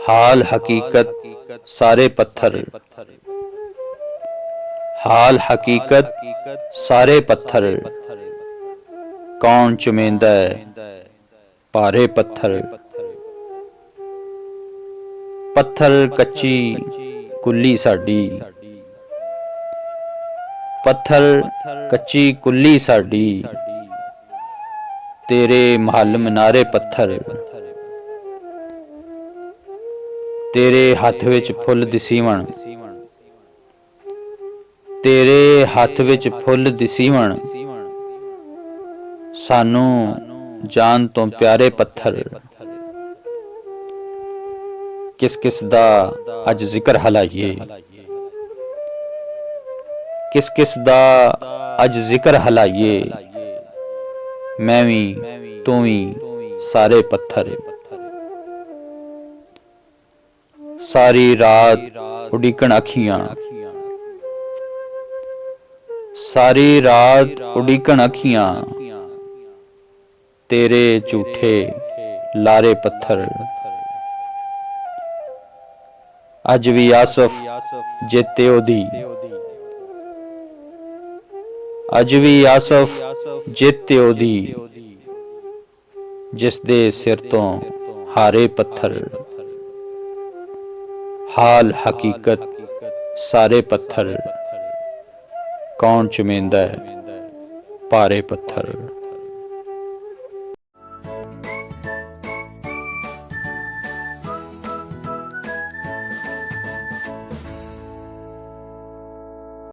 हाल हकीकत सारे पत्थर। हाल हकीकत सारे पत्थर। कौन चुमेंदा भारे पत्थर। पत्थर कच्ची कुल्ली साडी। पत्थर कच्ची कुल्ली साडी। तेरे महल मिनारे पत्थर। तेरे हथ विच फुल दिसीवण। तेरे हथ विच फुल दिसीवण। सानू जान तो प्यारे पत्थर। किस किस दा अज जिक्र हलाइए। किस किस दा अज जिक्र हलाइए। मैं भी तू भी सारे पत्थर। सारी रात उड़ीकण अखियां। सारी रात उड़ीकण अखियां। तेरे झूठे लारे पत्थर। अज भी आसफ जेते ओदी। अज भी आसफ जेते ओदी। जिस दे सिर तो हारे पत्थर। हाल हकीकत सारे पत्थर। कौन चुमेंदा भारे पत्थर।